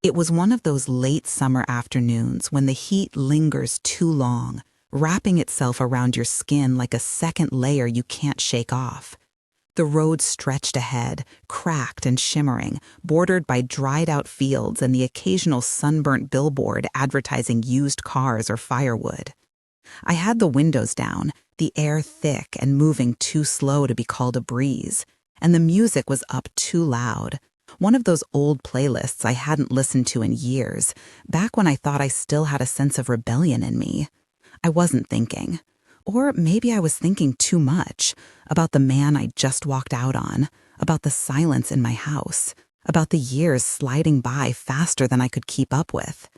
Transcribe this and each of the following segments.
It was one of those late summer afternoons when the heat lingers too long, wrapping itself around your skin like a second layer you can't shake off. The road stretched ahead, cracked and shimmering, bordered by dried-out fields and the occasional sunburnt billboard advertising used cars or firewood. I had the windows down, the air thick and moving too slow to be called a breeze, and the music was up too loud. One of those old playlists I hadn't listened to in years, back when I thought I still had a sense of rebellion in me. I wasn't thinking. Or maybe I was thinking too much about the man I just walked out on, about the silence in my house, about the years sliding by faster than I could keep up with.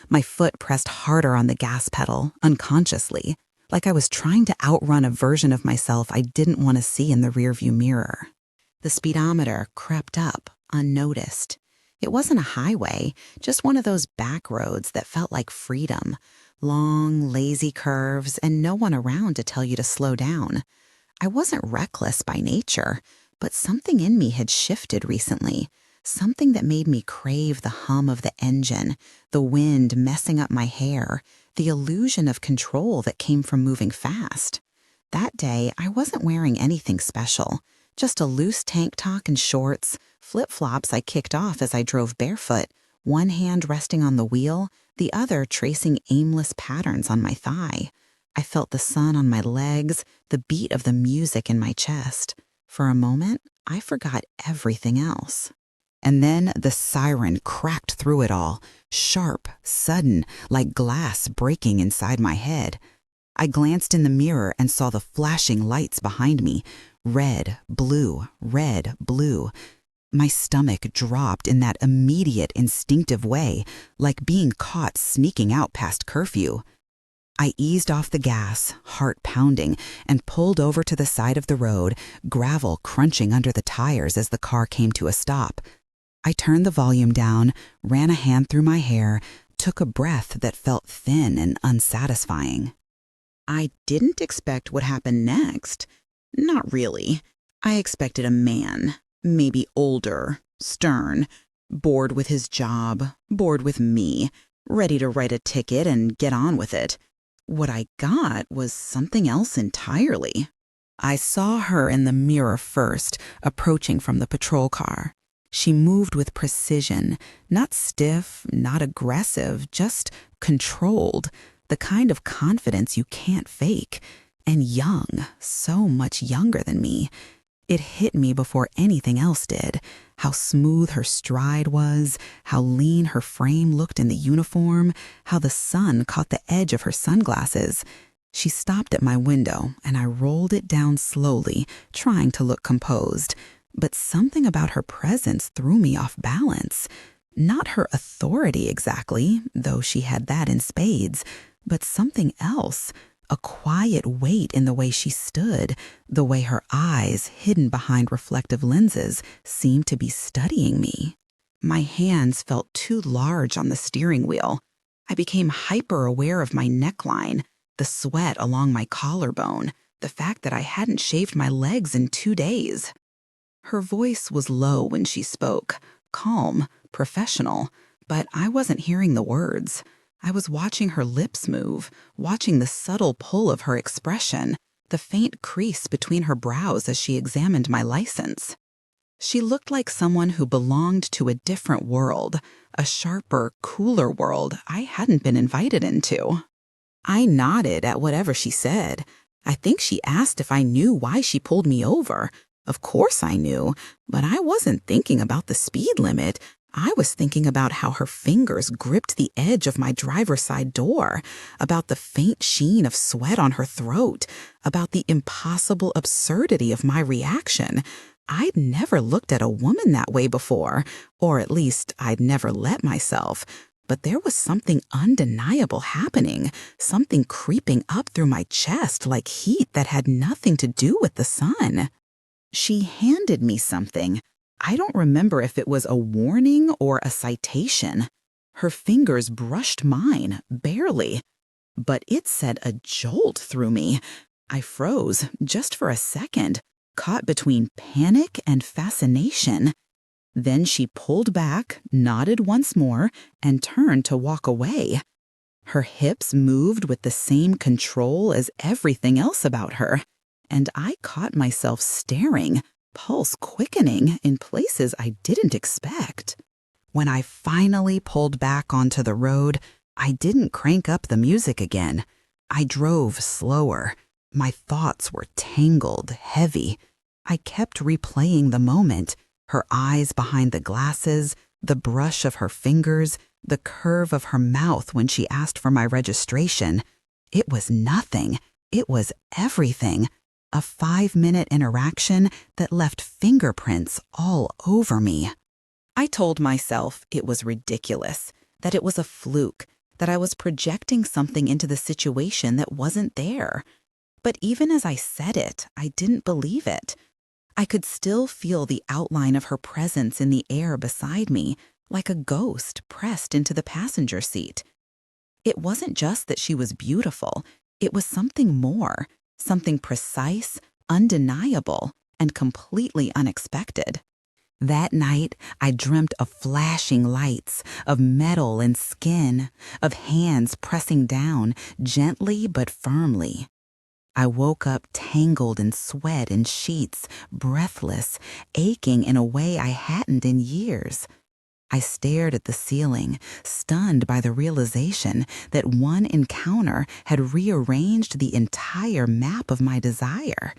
My foot pressed harder on the gas pedal, unconsciously, like I was trying to outrun a version of myself I didn't want to see in the rearview mirror. The speedometer crept up, unnoticed. It wasn't a highway, just one of those back roads that felt like freedom. Long, lazy curves, and no one around to tell you to slow down. I wasn't reckless by nature, but something in me had shifted recently, something that made me crave the hum of the engine, the wind messing up my hair, the illusion of control that came from moving fast. That day, I wasn't wearing anything special, just a loose tank top and shorts, flip-flops I kicked off as I drove barefoot, one hand resting on the wheel, the other tracing aimless patterns on my thigh. I felt the sun on my legs, the beat of the music in my chest. For a moment, I forgot everything else. And then the siren cracked through it all, sharp, sudden, like glass breaking inside my head. I glanced in the mirror and saw the flashing lights behind me. Red, blue, red, blue. My stomach dropped in that immediate, instinctive way, like being caught sneaking out past curfew. I eased off the gas, heart pounding, and pulled over to the side of the road, gravel crunching under the tires as the car came to a stop. I turned the volume down, ran a hand through my hair, took a breath that felt thin and unsatisfying. I didn't expect what happened next. Not really. I expected a man. Maybe older, stern, bored with his job, bored with me, ready to write a ticket and get on with it. What I got was something else entirely. I saw her in the mirror first, approaching from the patrol car. She moved with precision, not stiff, not aggressive, just controlled, the kind of confidence you can't fake, and young, so much younger than me. It hit me before anything else did, how smooth her stride was, how lean her frame looked in the uniform, how the sun caught the edge of her sunglasses. She stopped at my window, and I rolled it down slowly, trying to look composed. But something about her presence threw me off balance. Not her authority exactly, though she had that in spades, but something else. A quiet weight in the way she stood, the way her eyes, hidden behind reflective lenses, seemed to be studying me. My hands felt too large on the steering wheel. I became hyper-aware of my neckline, the sweat along my collarbone, the fact that I hadn't shaved my legs in 2 days. Her voice was low when she spoke, calm, professional, but I wasn't hearing the words. I was watching her lips move, watching the subtle pull of her expression, the faint crease between her brows as she examined my license. She looked like someone who belonged to a different world, a sharper, cooler world I hadn't been invited into. I nodded at whatever she said. I think she asked if I knew why she pulled me over. Of course I knew, but I wasn't thinking about the speed limit. I was thinking about how her fingers gripped the edge of my driver's side door, about the faint sheen of sweat on her throat, about the impossible absurdity of my reaction. I'd never looked at a woman that way before, or at least I'd never let myself. But there was something undeniable happening, something creeping up through my chest like heat that had nothing to do with the sun. She handed me something. I don't remember if it was a warning or a citation. Her fingers brushed mine, barely. But it sent a jolt through me. I froze, just for a second, caught between panic and fascination. Then she pulled back, nodded once more, and turned to walk away. Her hips moved with the same control as everything else about her, and I caught myself staring, pulse quickening in places I didn't expect. When I finally pulled back onto the road, I didn't crank up the music again. I drove slower. My thoughts were tangled, heavy. I kept replaying the moment, her eyes behind the glasses, the brush of her fingers, the curve of her mouth when she asked for my registration. It was nothing. It was everything. A 5-minute interaction that left fingerprints all over me. I told myself it was ridiculous, that it was a fluke, that I was projecting something into the situation that wasn't there. But even as I said it, I didn't believe it. I could still feel the outline of her presence in the air beside me, like a ghost pressed into the passenger seat. It wasn't just that she was beautiful, it was something more, something precise, undeniable, and completely unexpected. That night, I dreamt of flashing lights, of metal and skin, of hands pressing down, gently but firmly. I woke up tangled in sweat and sheets, breathless, aching in a way I hadn't in years. I stared at the ceiling, stunned by the realization that one encounter had rearranged the entire map of my desire.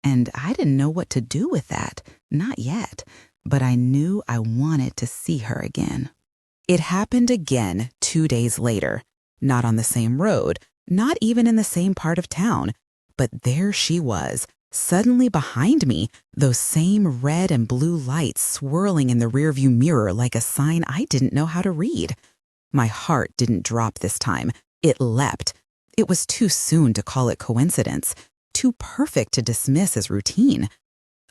And I didn't know what to do with that, not yet, but I knew I wanted to see her again. It happened again 2 days later, not on the same road, not even in the same part of town, but there she was, suddenly behind me, those same red and blue lights swirling in the rearview mirror like a sign I didn't know how to read. My heart didn't drop this time. It leapt. It was too soon to call it coincidence, too perfect to dismiss as routine.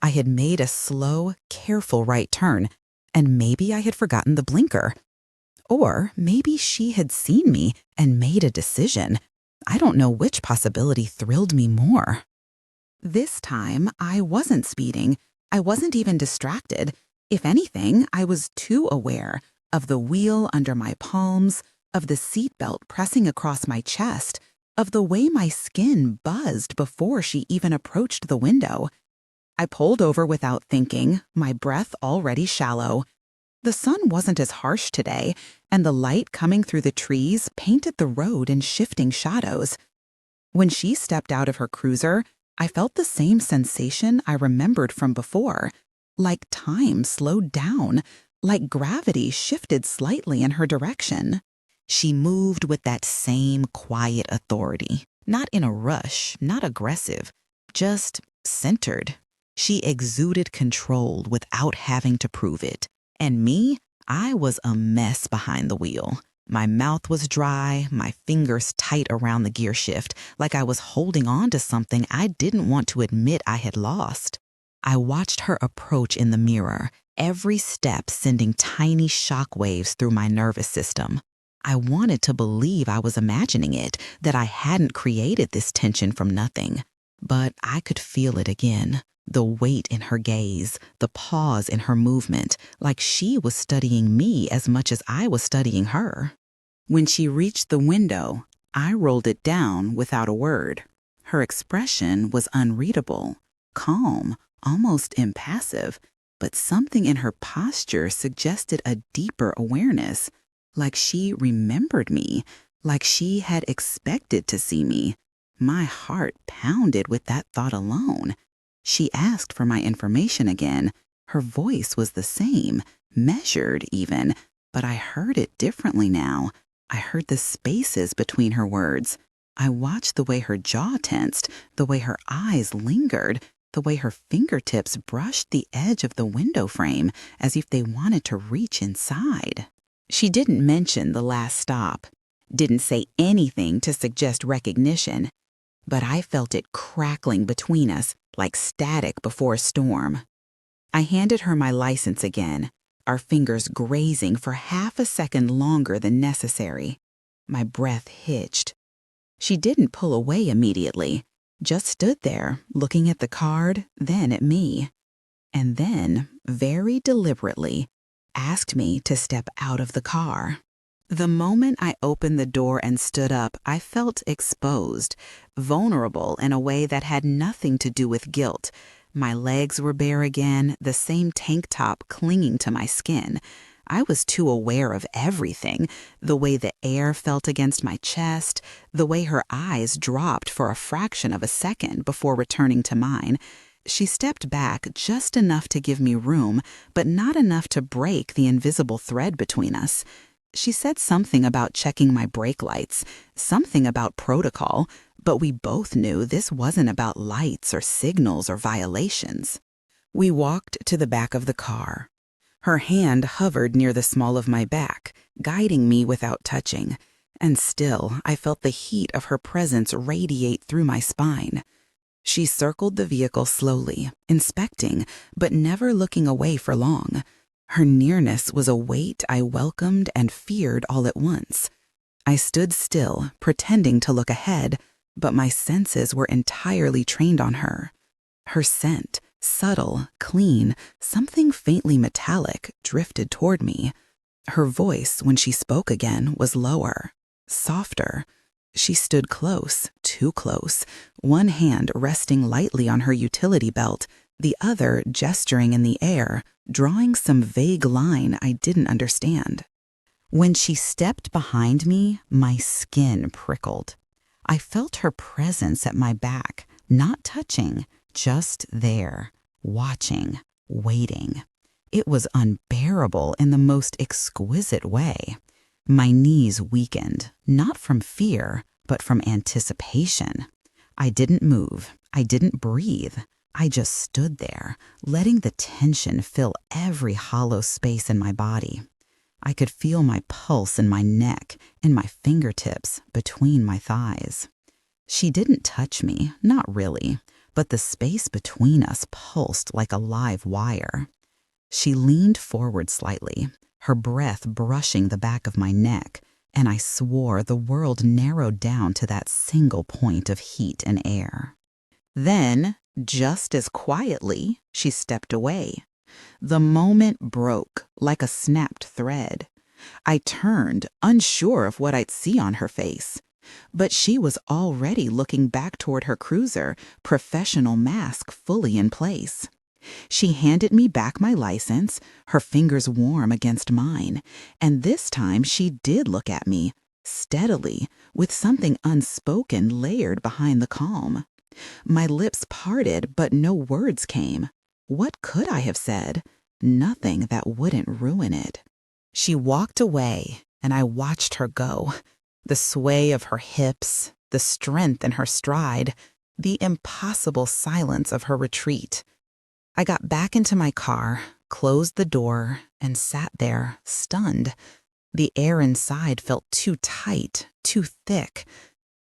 I had made a slow, careful right turn, and maybe I had forgotten the blinker. Or maybe she had seen me and made a decision. I don't know which possibility thrilled me more. This time, I wasn't speeding. I wasn't even distracted. If anything, I was too aware of the wheel under my palms, of the seatbelt pressing across my chest, of the way my skin buzzed before she even approached the window. I pulled over without thinking, my breath already shallow. The sun wasn't as harsh today, and the light coming through the trees painted the road in shifting shadows. When she stepped out of her cruiser, I felt the same sensation I remembered from before, like time slowed down, like gravity shifted slightly in her direction. She moved with that same quiet authority, not in a rush, not aggressive, just centered. She exuded control without having to prove it. And me, I was a mess behind the wheel. My mouth was dry, my fingers tight around the gear shift, like I was holding on to something I didn't want to admit I had lost. I watched her approach in the mirror, every step sending tiny shock waves through my nervous system. I wanted to believe I was imagining it, that I hadn't created this tension from nothing. But I could feel it again. The weight in her gaze, the pause in her movement, like she was studying me as much as I was studying her. When she reached the window, I rolled it down without a word. Her expression was unreadable, calm, almost impassive, but something in her posture suggested a deeper awareness, like she remembered me, like she had expected to see me. My heart pounded with that thought alone. She asked for my information again. Her voice was the same, measured even, but I heard it differently now. I heard the spaces between her words. I watched the way her jaw tensed, the way her eyes lingered, the way her fingertips brushed the edge of the window frame as if they wanted to reach inside. She didn't mention the last stop, didn't say anything to suggest recognition, but I felt it crackling between us like static before a storm. I handed her my license again, our fingers grazing for half a second longer than necessary. My breath hitched. She didn't pull away immediately, just stood there, looking at the card, then at me. And then, very deliberately, asked me to step out of the car. The moment I opened the door and stood up, I felt exposed, vulnerable in a way that had nothing to do with guilt. My legs were bare again, the same tank top clinging to my skin. I was too aware of everything, the way the air felt against my chest, the way her eyes dropped for a fraction of a second before returning to mine. She stepped back just enough to give me room, but not enough to break the invisible thread between us. She said something about checking my brake lights, something about protocol, but we both knew this wasn't about lights or signals or violations. We walked to the back of the car. Her hand hovered near the small of my back, guiding me without touching, and still I felt the heat of her presence radiate through my spine. She circled the vehicle slowly, inspecting, but never looking away for long. Her nearness was a weight I welcomed and feared all at once. I stood still, pretending to look ahead, but my senses were entirely trained on her. Her scent, subtle, clean, something faintly metallic, drifted toward me. Her voice, when she spoke again, was lower, softer. She stood close, too close, one hand resting lightly on her utility belt, the other gesturing in the air, drawing some vague line I didn't understand. When she stepped behind me, my skin prickled. I felt her presence at my back, not touching, just there, watching, waiting. It was unbearable in the most exquisite way. My knees weakened, not from fear, but from anticipation. I didn't move. I didn't breathe. I just stood there, letting the tension fill every hollow space in my body. I could feel my pulse in my neck and my fingertips between my thighs. She didn't touch me, not really, but the space between us pulsed like a live wire. She leaned forward slightly, her breath brushing the back of my neck, and I swore the world narrowed down to that single point of heat and air. Then, just as quietly, she stepped away. The moment broke like a snapped thread. I turned, unsure of what I'd see on her face. But she was already looking back toward her cruiser, professional mask fully in place. She handed me back my license, her fingers warm against mine, and this time she did look at me, steadily, with something unspoken layered behind the calm. My lips parted, but no words came. What could I have said? Nothing that wouldn't ruin it. She walked away, and I watched her go. The sway of her hips, the strength in her stride, the impossible silence of her retreat. I got back into my car, closed the door, and sat there, stunned. The air inside felt too tight, too thick.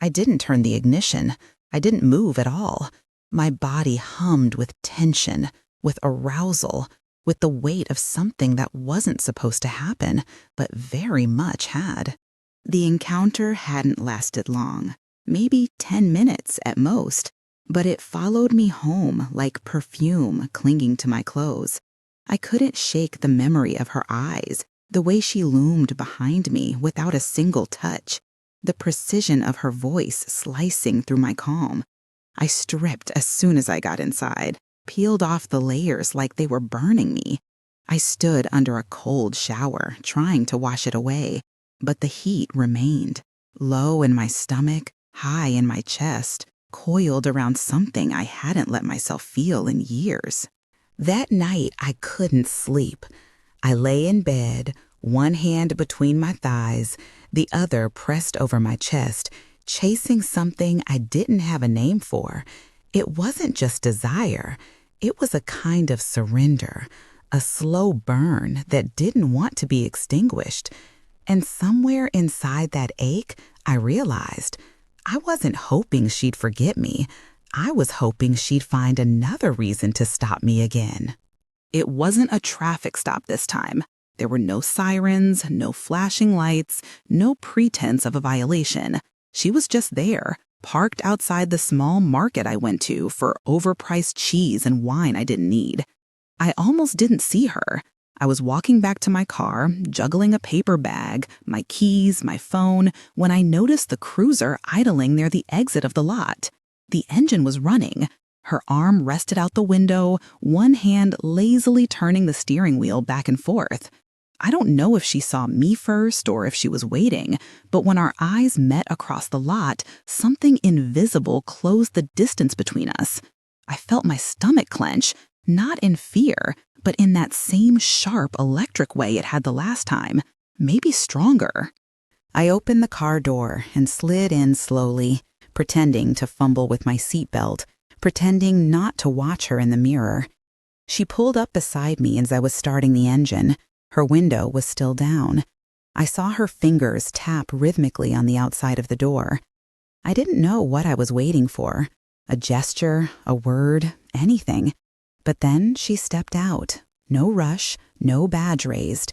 I didn't turn the ignition. I didn't move at all. My body hummed with tension, with arousal, with the weight of something that wasn't supposed to happen, but very much had. The encounter hadn't lasted long, maybe 10 minutes at most, but it followed me home like perfume clinging to my clothes. I couldn't shake the memory of her eyes, the way she loomed behind me without a single touch, the precision of her voice slicing through my calm. I stripped as soon as I got inside, peeled off the layers like they were burning me. I stood under a cold shower, trying to wash it away, but the heat remained, low in my stomach, high in my chest, coiled around something I hadn't let myself feel in years. That night, I couldn't sleep. I lay in bed, one hand between my thighs, the other pressed over my chest, chasing something I didn't have a name for. It wasn't just desire. It was a kind of surrender, a slow burn that didn't want to be extinguished. And somewhere inside that ache, I realized I wasn't hoping she'd forget me. I was hoping she'd find another reason to stop me again. It wasn't a traffic stop this time. There were no sirens, no flashing lights, no pretense of a violation. She was just there, parked outside the small market I went to for overpriced cheese and wine I didn't need. I almost didn't see her. I was walking back to my car, juggling a paper bag, my keys, my phone, when I noticed the cruiser idling near the exit of the lot. The engine was running. Her arm rested out the window, one hand lazily turning the steering wheel back and forth. I don't know if she saw me first or if she was waiting, but when our eyes met across the lot, something invisible closed the distance between us. I felt my stomach clench, not in fear, but in that same sharp electric way it had the last time, maybe stronger. I opened the car door and slid in slowly, pretending to fumble with my seatbelt, pretending not to watch her in the mirror. She pulled up beside me as I was starting the engine. Her window was still down. I saw her fingers tap rhythmically on the outside of the door. I didn't know what I was waiting for. A gesture, a word, anything. But then she stepped out. No rush, no badge raised.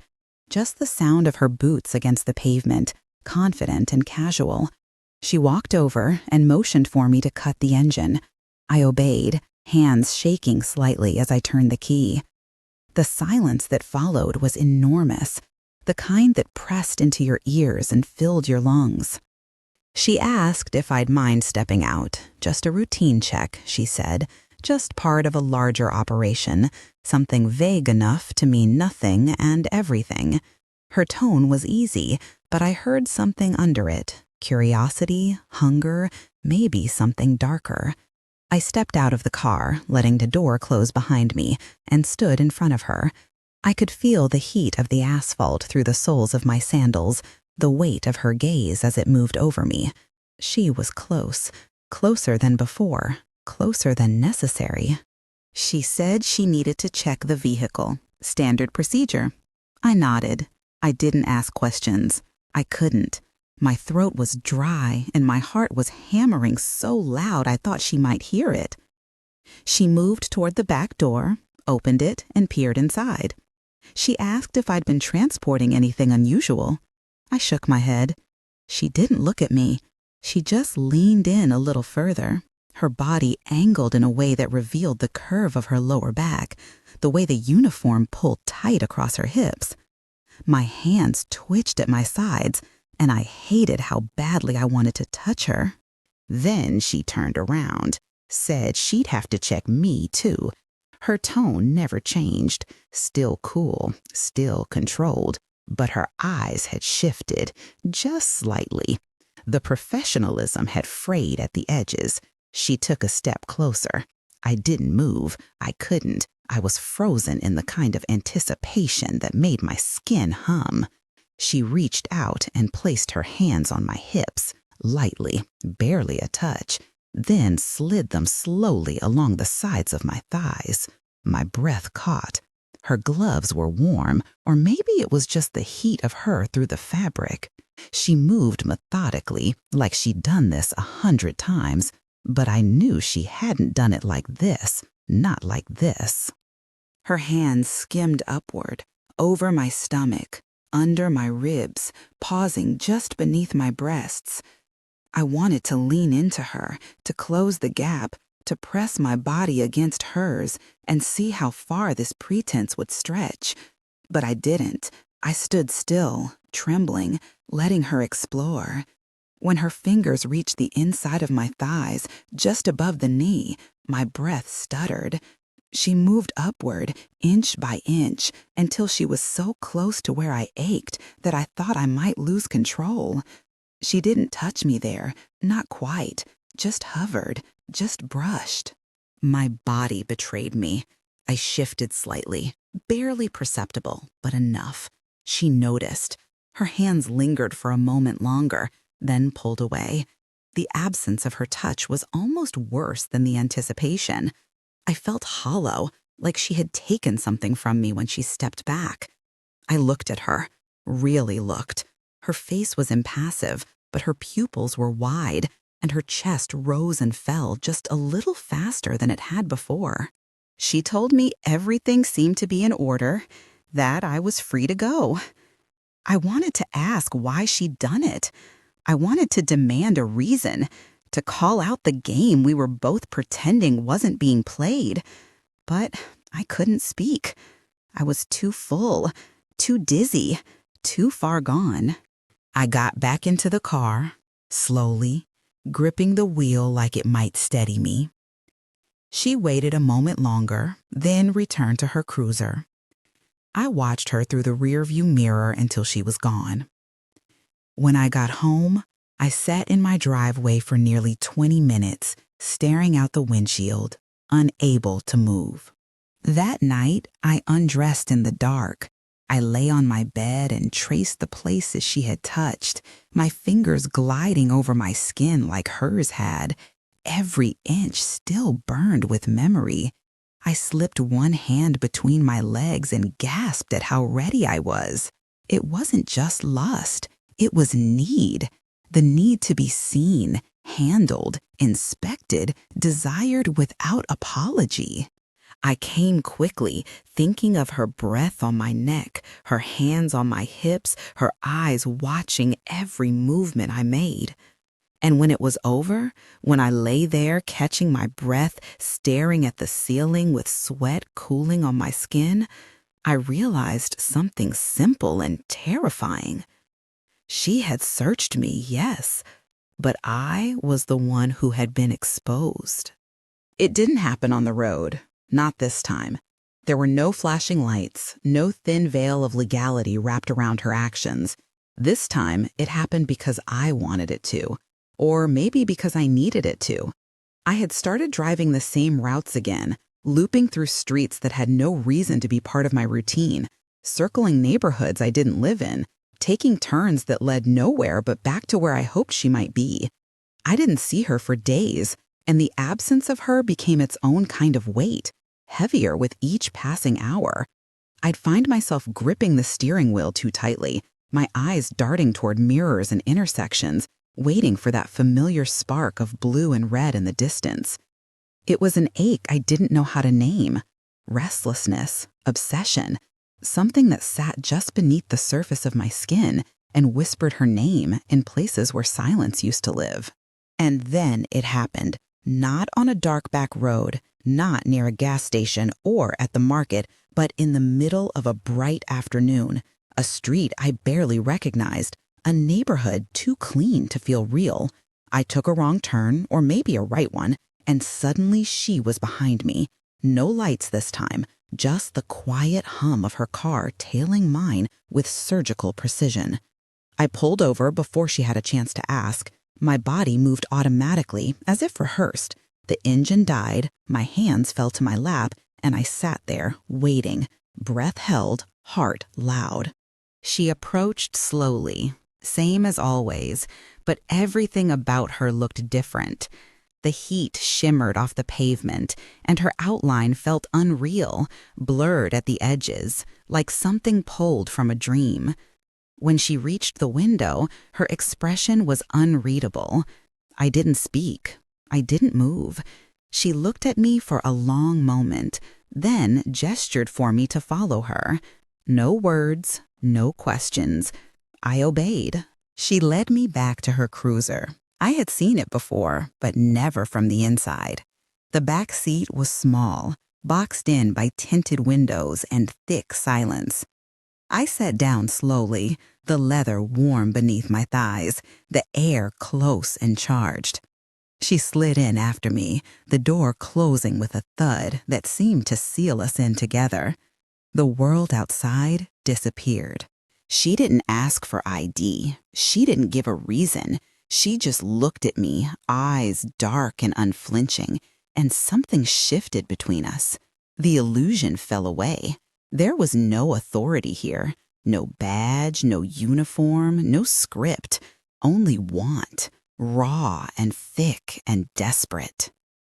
Just the sound of her boots against the pavement, confident and casual. She walked over and motioned for me to cut the engine. I obeyed, hands shaking slightly as I turned the key. The silence that followed was enormous, the kind that pressed into your ears and filled your lungs. She asked if I'd mind stepping out. Just a routine check, she said. Just part of a larger operation, something vague enough to mean nothing and everything. Her tone was easy, but I heard something under it. Curiosity, hunger, maybe something darker. I stepped out of the car, letting the door close behind me, and stood in front of her. I could feel the heat of the asphalt through the soles of my sandals, the weight of her gaze as it moved over me. She was close, closer than before, closer than necessary. She said she needed to check the vehicle. Standard procedure. I nodded. I didn't ask questions. I couldn't. My throat was dry and my heart was hammering so loud I thought she might hear it. She moved toward the back door, opened it, and peered inside. She asked if I'd been transporting anything unusual. I shook my head. She didn't look at me. She just leaned in a little further, her body angled in a way that revealed the curve of her lower back, the way the uniform pulled tight across her hips. My hands twitched at my sides, and I hated how badly I wanted to touch her. Then she turned around, said she'd have to check me too. Her tone never changed, still cool, still controlled, but her eyes had shifted, just slightly. The professionalism had frayed at the edges. She took a step closer. I didn't move. I couldn't. I was frozen in the kind of anticipation that made my skin hum. She reached out and placed her hands on my hips, lightly, barely a touch, then slid them slowly along the sides of my thighs. My breath caught. Her gloves were warm, or maybe it was just the heat of her through the fabric. She moved methodically, like she'd done this 100 times, but I knew she hadn't done it like this, not like this. Her hands skimmed upward, over my stomach, under my ribs, pausing just beneath my breasts. I wanted to lean into her, to close the gap, to press my body against hers and see how far this pretense would stretch. But I didn't. I stood still, trembling, letting her explore. When her fingers reached the inside of my thighs, just above the knee, my breath stuttered. She moved upward, inch by inch, until she was so close to where I ached that I thought I might lose control. She didn't touch me there, not quite, just hovered, just brushed. My body betrayed me. I shifted slightly, barely perceptible, but enough. She noticed. Her hands lingered for a moment longer, then pulled away. The absence of her touch was almost worse than the anticipation. I felt hollow, like she had taken something from me when she stepped back. I looked at her, really looked. Her face was impassive, but her pupils were wide, and her chest rose and fell just a little faster than it had before. She told me everything seemed to be in order, that I was free to go. I wanted to ask why she'd done it. I wanted to demand a reason, to call out the game we were both pretending wasn't being played. But I couldn't speak. I was too full, too dizzy, too far gone. I got back into the car, slowly, gripping the wheel like it might steady me. She waited a moment longer, then returned to her cruiser. I watched her through the rearview mirror until she was gone. When I got home, I sat in my driveway for nearly 20 minutes, staring out the windshield, unable to move. That night, I undressed in the dark. I lay on my bed and traced the places she had touched, my fingers gliding over my skin like hers had. Every inch still burned with memory. I slipped one hand between my legs and gasped at how ready I was. It wasn't just lust, it was need. The need to be seen, handled, inspected, desired without apology. I came quickly, thinking of her breath on my neck, her hands on my hips, her eyes watching every movement I made. And when it was over, when I lay there catching my breath, staring at the ceiling with sweat cooling on my skin, I realized something simple and terrifying. She had searched me, yes, but I was the one who had been exposed. It didn't happen on the road, not this time. There were no flashing lights, no thin veil of legality wrapped around her actions. This time, it happened because I wanted it to. Or maybe because I needed it to. I had started driving the same routes again, looping through streets that had no reason to be part of my routine, circling neighborhoods I didn't live in, taking turns that led nowhere but back to where I hoped she might be. I didn't see her for days, and the absence of her became its own kind of weight, heavier with each passing hour. I'd find myself gripping the steering wheel too tightly, my eyes darting toward mirrors and intersections, waiting for that familiar spark of blue and red in the distance. It was an ache I didn't know how to name. Restlessness, obsession, something that sat just beneath the surface of my skin and whispered her name in places where silence used to live. And then it happened, not on a dark back road, not near a gas station or at the market, but in the middle of a bright afternoon, a street I barely recognized, a neighborhood too clean to feel real. I took a wrong turn, or maybe a right one, and suddenly she was behind me. No lights this time, just the quiet hum of her car tailing mine with surgical precision. I pulled over before she had a chance to ask. My body moved automatically, as if rehearsed. The engine died, my hands fell to my lap, and I sat there, waiting, breath held, heart loud. She approached slowly, same as always, but everything about her looked different. The heat shimmered off the pavement, and her outline felt unreal, blurred at the edges, like something pulled from a dream. When she reached the window, her expression was unreadable. I didn't speak. I didn't move. She looked at me for a long moment, then gestured for me to follow her. No words, no questions. I obeyed. She led me back to her cruiser. I had seen it before, but never from the inside. The back seat was small, boxed in by tinted windows and thick silence. I sat down slowly, the leather warm beneath my thighs, the air close and charged. She slid in after me, the door closing with a thud that seemed to seal us in together. The world outside disappeared. She didn't ask for ID. She didn't give a reason. She just looked at me, eyes dark and unflinching, and something shifted between us. The illusion fell away. There was no authority here, no badge, no uniform, no script, only want, raw and thick and desperate.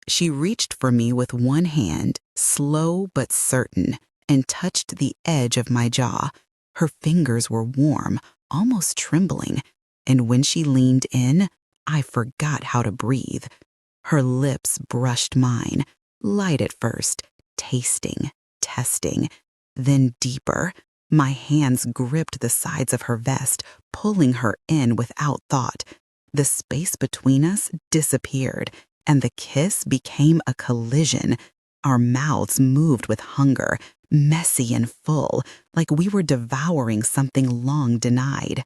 She reached for me with one hand, slow but certain, and touched the edge of my jaw. Her fingers were warm, almost trembling, and when she leaned in, I forgot how to breathe. Her lips brushed mine, light at first, tasting, testing, then deeper. My hands gripped the sides of her vest, pulling her in without thought. The space between us disappeared, and the kiss became a collision. Our mouths moved with hunger, messy and full, like we were devouring something long denied.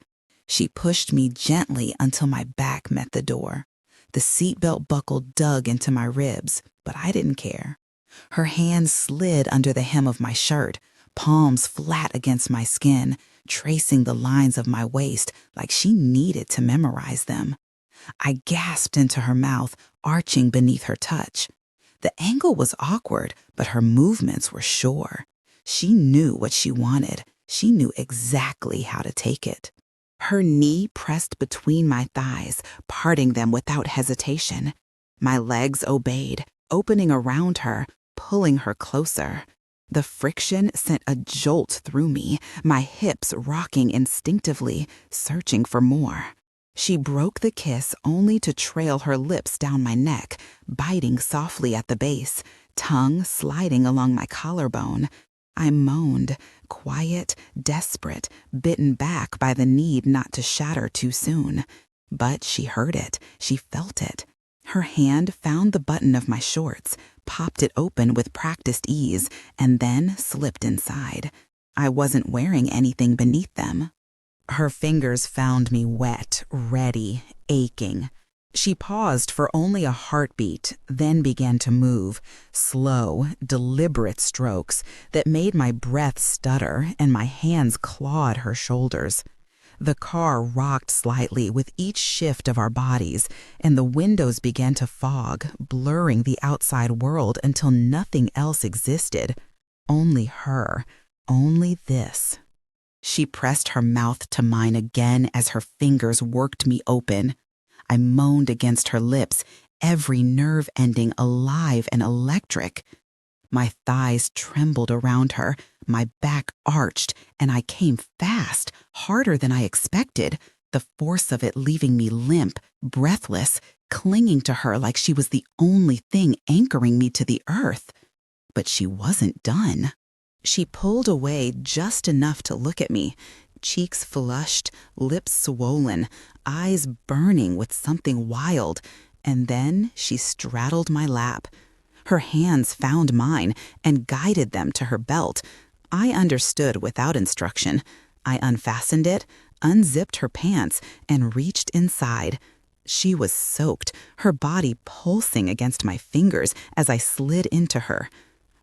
She pushed me gently until my back met the door. The seatbelt buckle dug into my ribs, but I didn't care. Her hand slid under the hem of my shirt, palms flat against my skin, tracing the lines of my waist like she needed to memorize them. I gasped into her mouth, arching beneath her touch. The angle was awkward, but her movements were sure. She knew what she wanted. She knew exactly how to take it. Her knee pressed between my thighs, parting them without hesitation. My legs obeyed, opening around her, pulling her closer. The friction sent a jolt through me, my hips rocking instinctively, searching for more. She broke the kiss only to trail her lips down my neck, biting softly at the base, tongue sliding along my collarbone. I moaned, quiet, desperate, bitten back by the need not to shatter too soon. But she heard it, she felt it. Her hand found the button of my shorts, popped it open with practiced ease, and then slipped inside. I wasn't wearing anything beneath them. Her fingers found me wet, ready, aching. She paused for only a heartbeat, then began to move, slow, deliberate strokes that made my breath stutter and my hands clawed her shoulders. The car rocked slightly with each shift of our bodies, and the windows began to fog, blurring the outside world until nothing else existed. Only her, only this. She pressed her mouth to mine again as her fingers worked me open. I moaned against her lips, every nerve ending alive and electric. My thighs trembled around her, my back arched, and I came fast, harder than I expected, the force of it leaving me limp, breathless, clinging to her like she was the only thing anchoring me to the earth. But she wasn't done. She pulled away just enough to look at me, cheeks flushed, lips swollen, eyes burning with something wild, and then she straddled my lap. Her hands found mine and guided them to her belt. I understood without instruction. I unfastened it, unzipped her pants, and reached inside. She was soaked, her body pulsing against my fingers as I slid into her.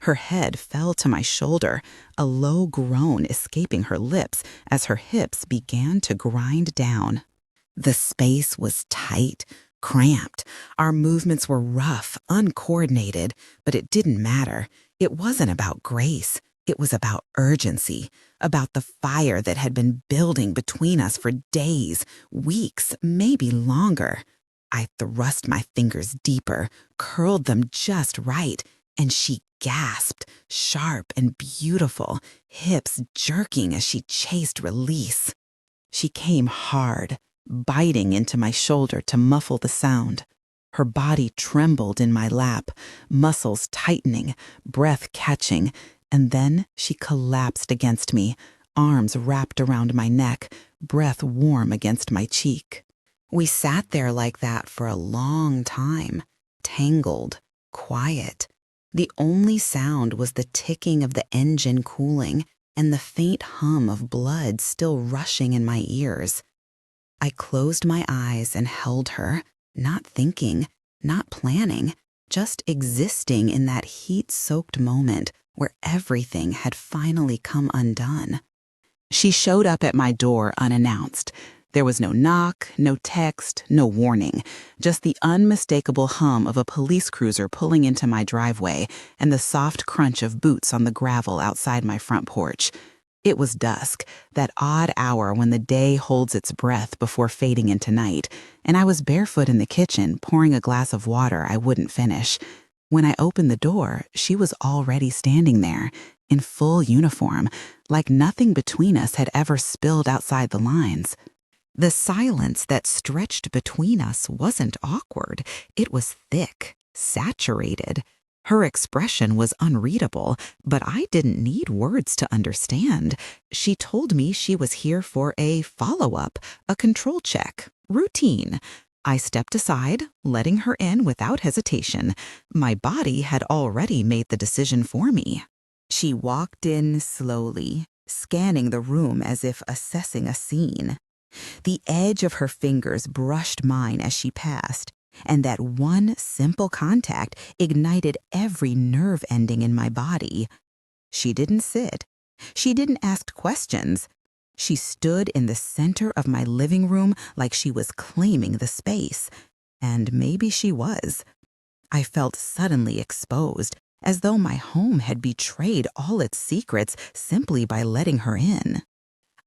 Her head fell to my shoulder, a low groan escaping her lips as her hips began to grind down. The space was tight, cramped. Our movements were rough, uncoordinated, but it didn't matter. It wasn't about grace. It was about urgency, about the fire that had been building between us for days, weeks, maybe longer. I thrust my fingers deeper, curled them just right, and she gasped, sharp and beautiful, hips jerking as she chased release. She came hard, biting into my shoulder to muffle the sound. Her body trembled in my lap, muscles tightening, breath catching, and then she collapsed against me, arms wrapped around my neck, breath warm against my cheek. We sat there like that for a long time, tangled, quiet. The only sound was the ticking of the engine cooling and the faint hum of blood still rushing in my ears. I closed my eyes and held her, not thinking, not planning, just existing in that heat-soaked moment where everything had finally come undone. She showed up at my door unannounced. There was no knock, no text, no warning, just the unmistakable hum of a police cruiser pulling into my driveway and the soft crunch of boots on the gravel outside my front porch. It was dusk, that odd hour when the day holds its breath before fading into night, and I was barefoot in the kitchen pouring a glass of water I wouldn't finish. When I opened the door, she was already standing there, in full uniform, like nothing between us had ever spilled outside the lines. The silence that stretched between us wasn't awkward. It was thick, saturated. Her expression was unreadable, but I didn't need words to understand. She told me she was here for a follow-up, a control check, routine. I stepped aside, letting her in without hesitation. My body had already made the decision for me. She walked in slowly, scanning the room as if assessing a scene. The edge of her fingers brushed mine as she passed, and that one simple contact ignited every nerve ending in my body. She didn't sit. She didn't ask questions. She stood in the center of my living room like she was claiming the space. And maybe she was. I felt suddenly exposed, as though my home had betrayed all its secrets simply by letting her in.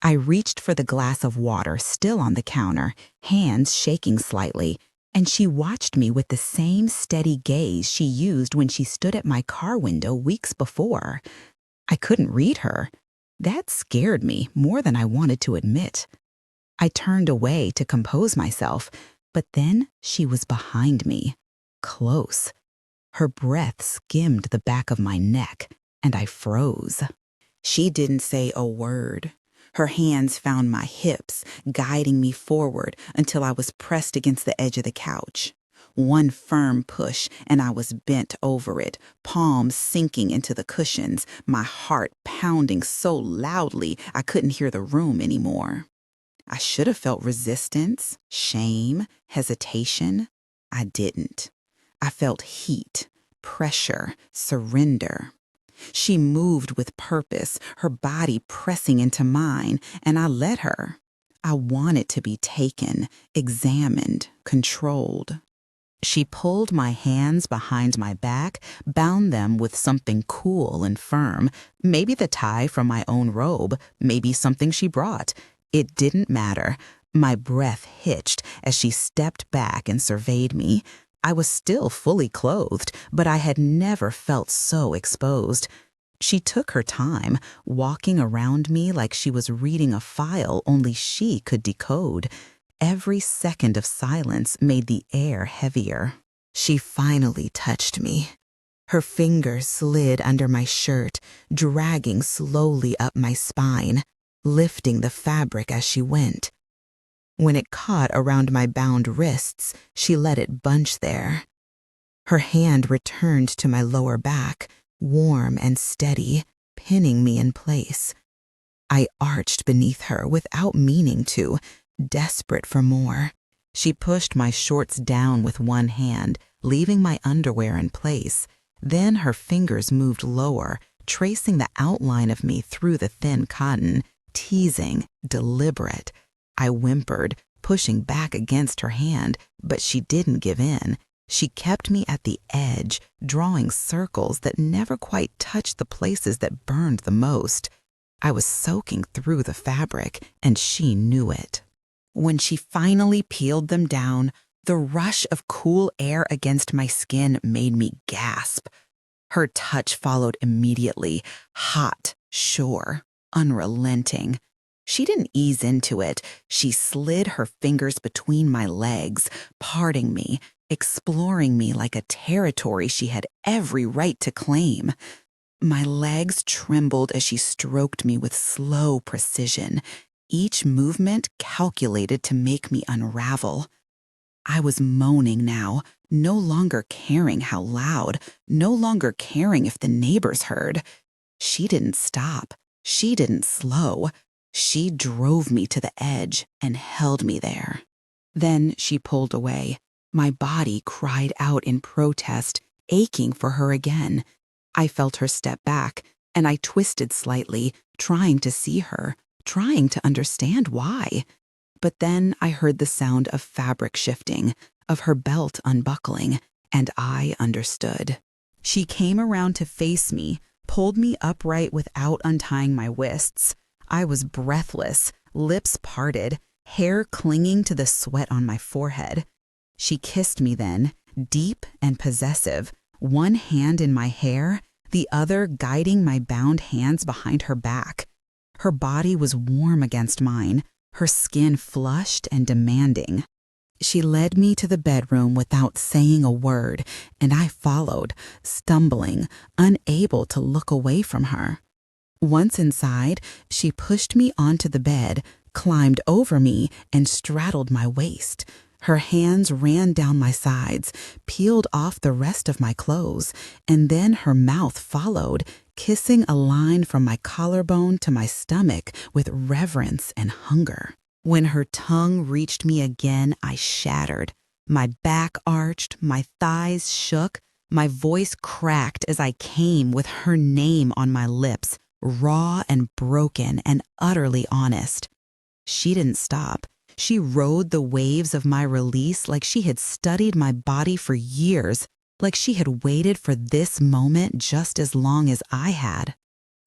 I reached for the glass of water still on the counter, hands shaking slightly, and she watched me with the same steady gaze she used when she stood at my car window weeks before. I couldn't read her. That scared me more than I wanted to admit. I turned away to compose myself, but then she was behind me, close. Her breath skimmed the back of my neck, and I froze. She didn't say a word. Her hands found my hips, guiding me forward until I was pressed against the edge of the couch. One firm push, and I was bent over it, palms sinking into the cushions, my heart pounding so loudly I couldn't hear the room anymore. I should have felt resistance, shame, hesitation. I didn't. I felt heat, pressure, surrender. She moved with purpose, her body pressing into mine, and I let her. I wanted to be taken, examined, controlled. She pulled my hands behind my back, bound them with something cool and firm, maybe the tie from my own robe, maybe something she brought. It didn't matter. My breath hitched as she stepped back and surveyed me. I was still fully clothed, but I had never felt so exposed. She took her time, walking around me like she was reading a file only she could decode. Every second of silence made the air heavier. She finally touched me. Her fingers slid under my shirt, dragging slowly up my spine, lifting the fabric as she went. When it caught around my bound wrists, she let it bunch there. Her hand returned to my lower back, warm and steady, pinning me in place. I arched beneath her without meaning to, desperate for more. She pushed my shorts down with one hand, leaving my underwear in place. Then her fingers moved lower, tracing the outline of me through the thin cotton, teasing, deliberate. I whimpered, pushing back against her hand, but she didn't give in. She kept me at the edge, drawing circles that never quite touched the places that burned the most. I was soaking through the fabric, and she knew it. When she finally peeled them down, the rush of cool air against my skin made me gasp. Her touch followed immediately, hot, sure, unrelenting. She didn't ease into it. She slid her fingers between my legs, parting me, exploring me like a territory she had every right to claim. My legs trembled as she stroked me with slow precision, each movement calculated to make me unravel. I was moaning now, no longer caring how loud, no longer caring if the neighbors heard. She didn't stop. She didn't slow. She drove me to the edge and held me there. Then she pulled away. My body cried out in protest, aching for her again. I felt her step back, and I twisted slightly, trying to see her, trying to understand why. But then I heard the sound of fabric shifting, of her belt unbuckling, and I understood. She came around to face me, pulled me upright without untying my wrists. I was breathless, lips parted, hair clinging to the sweat on my forehead. She kissed me then, deep and possessive, one hand in my hair, the other guiding my bound hands behind her back. Her body was warm against mine, her skin flushed and demanding. She led me to the bedroom without saying a word, and I followed, stumbling, unable to look away from her. Once inside, she pushed me onto the bed, climbed over me, and straddled my waist. Her hands ran down my sides, peeled off the rest of my clothes, and then her mouth followed, kissing a line from my collarbone to my stomach with reverence and hunger. When her tongue reached me again, I shattered. My back arched, my thighs shook, my voice cracked as I came with her name on my lips, raw and broken and utterly honest. She didn't stop. She rode the waves of my release like she had studied my body for years, like she had waited for this moment just as long as I had.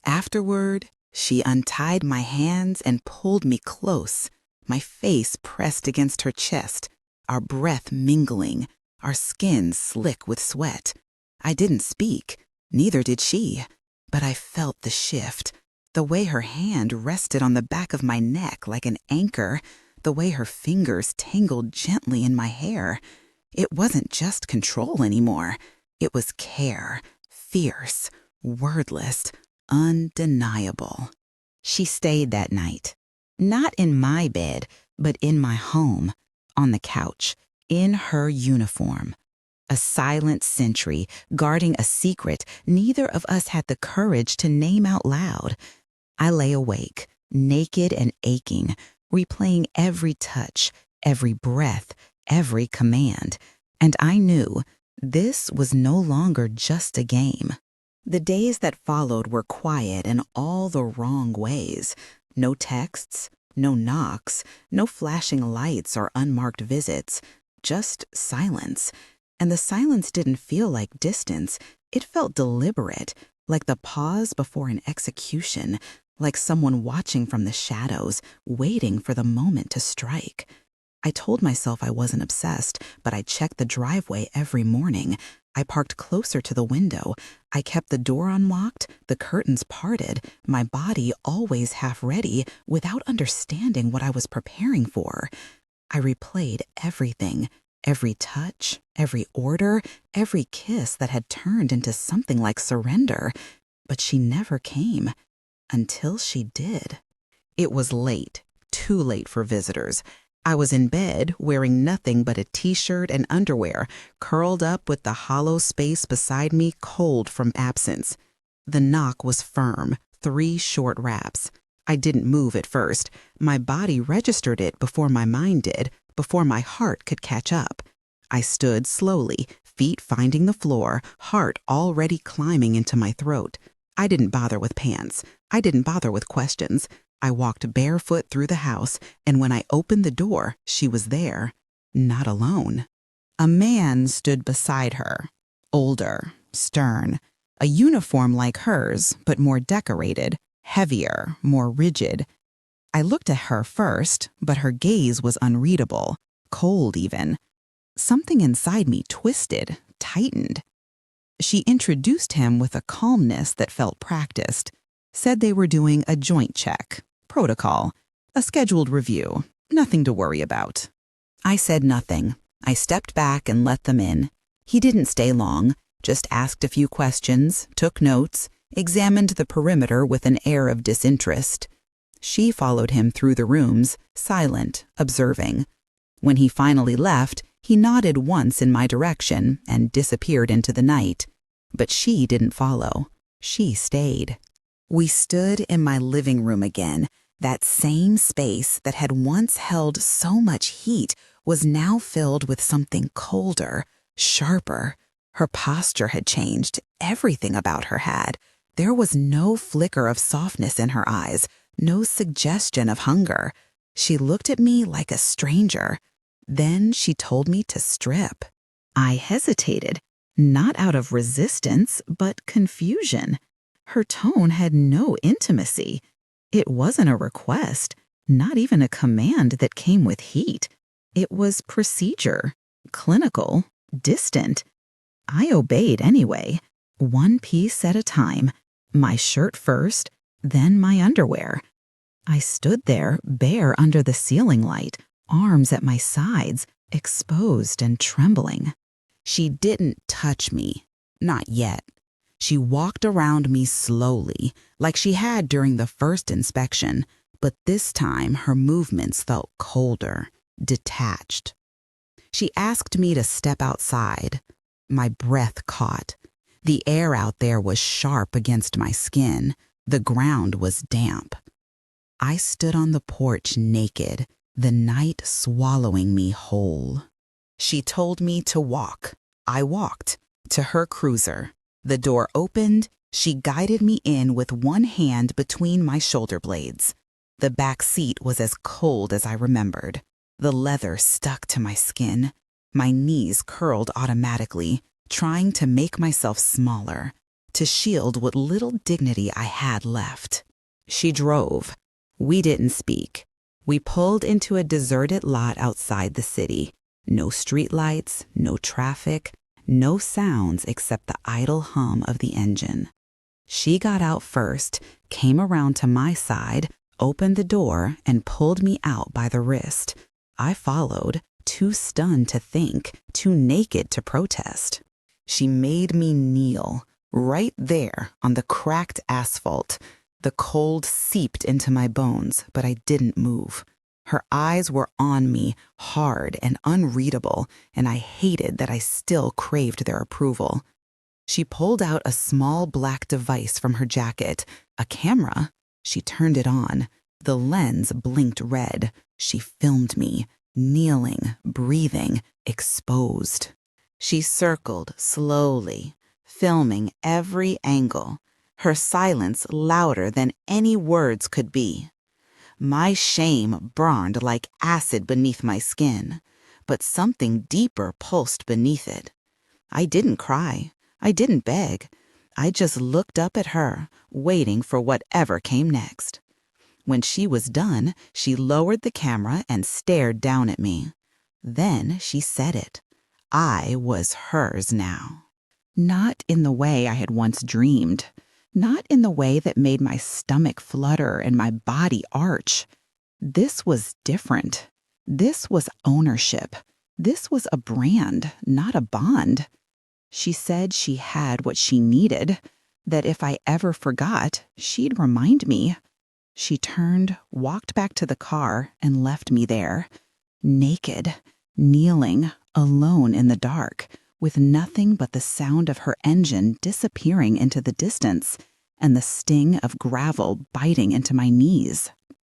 Afterward, she untied my hands and pulled me close, my face pressed against her chest, our breath mingling, our skin slick with sweat. I didn't speak, neither did she, but I felt the shift, the way her hand rested on the back of my neck like an anchor, the way her fingers tangled gently in my hair. It wasn't just control anymore. It was care, fierce, wordless, undeniable. She stayed that night, not in my bed, but in my home, on the couch, in her uniform. A silent sentry, guarding a secret neither of us had the courage to name out loud. I lay awake, naked and aching, replaying every touch, every breath, every command. And I knew this was no longer just a game. The days that followed were quiet in all the wrong ways. No texts, no knocks, no flashing lights or unmarked visits, just silence. And the silence didn't feel like distance. It felt deliberate, like the pause before an execution, like someone watching from the shadows, waiting for the moment to strike. I told myself I wasn't obsessed, but I checked the driveway every morning. I parked closer to the window. I kept the door unlocked, the curtains parted, my body always half ready, without understanding what I was preparing for. I replayed everything. Every touch, every order, every kiss that had turned into something like surrender. But she never came. Until she did. It was late, too late for visitors. I was in bed, wearing nothing but a t-shirt and underwear, curled up with the hollow space beside me cold from absence. The knock was firm, 3 short raps. I didn't move at first. My body registered it before my mind did, before my heart could catch up. I stood slowly, feet finding the floor, heart already climbing into my throat. I didn't bother with pants. I didn't bother with questions. I walked barefoot through the house, and when I opened the door, she was there, not alone. A man stood beside her, older, stern, a uniform like hers, but more decorated, heavier, more rigid. I looked at her first, but her gaze was unreadable, cold even. Something inside me twisted, tightened. She introduced him with a calmness that felt practiced, said they were doing a joint check, protocol, a scheduled review, nothing to worry about. I said nothing. I stepped back and let them in. He didn't stay long, just asked a few questions, took notes, examined the perimeter with an air of disinterest. She followed him through the rooms, silent, observing. When he finally left, he nodded once in my direction and disappeared into the night. But she didn't follow. She stayed. We stood in my living room again. That same space that had once held so much heat was now filled with something colder, sharper. Her posture had changed. Everything about her had. There was no flicker of softness in her eyes, no suggestion of hunger. She looked at me like a stranger. Then she told me to strip. I hesitated, not out of resistance, but confusion. Her tone had no intimacy. It wasn't a request, not even a command that came with heat. It was procedure, clinical, distant. I obeyed anyway, one piece at a time, my shirt first, then my underwear. I stood there, bare under the ceiling light, arms at my sides, exposed and trembling. She didn't touch me, not yet. She walked around me slowly, like she had during the first inspection, but this time her movements felt colder, detached. She asked me to step outside. My breath caught. The air out there was sharp against my skin. The ground was damp. I stood on the porch naked, the night swallowing me whole. She told me to walk. I walked to her cruiser. The door opened. She guided me in with one hand between my shoulder blades. The back seat was as cold as I remembered. The leather stuck to my skin. My knees curled automatically, trying to make myself smaller, to shield what little dignity I had left. She drove. We didn't speak. We pulled into a deserted lot outside the city. No streetlights, no traffic, no sounds except the idle hum of the engine. She got out first, came around to my side, opened the door, and pulled me out by the wrist. I followed, too stunned to think, too naked to protest. She made me kneel, right there on the cracked asphalt. The cold seeped into my bones, but I didn't move. Her eyes were on me, hard and unreadable, and I hated that I still craved their approval. She pulled out a small black device from her jacket, a camera. She turned it on. The lens blinked red. She filmed me, kneeling, breathing, exposed. She circled slowly, filming every angle, her silence louder than any words could be. My shame burned like acid beneath my skin, but something deeper pulsed beneath it. I didn't cry. I didn't beg. I just looked up at her, waiting for whatever came next. When she was done, she lowered the camera and stared down at me. Then she said it. I was hers now. Not in the way I had once dreamed. Not in the way that made my stomach flutter and my body arch. This was different. This was ownership. This was a brand, not a bond. She said she had what she needed, that if I ever forgot, she'd remind me. She turned, walked back to the car, and left me there, naked, kneeling, alone in the dark, with nothing but the sound of her engine disappearing into the distance and the sting of gravel biting into my knees.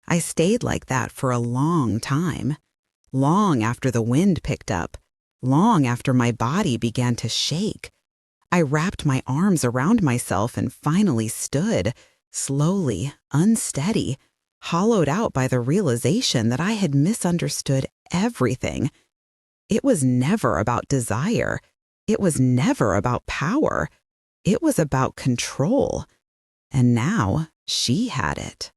I stayed like that for a long time, long after the wind picked up, long after my body began to shake. I wrapped my arms around myself and finally stood, slowly, unsteady, hollowed out by the realization that I had misunderstood everything. It was never about desire. It was never about power. It was about control. And now she had it.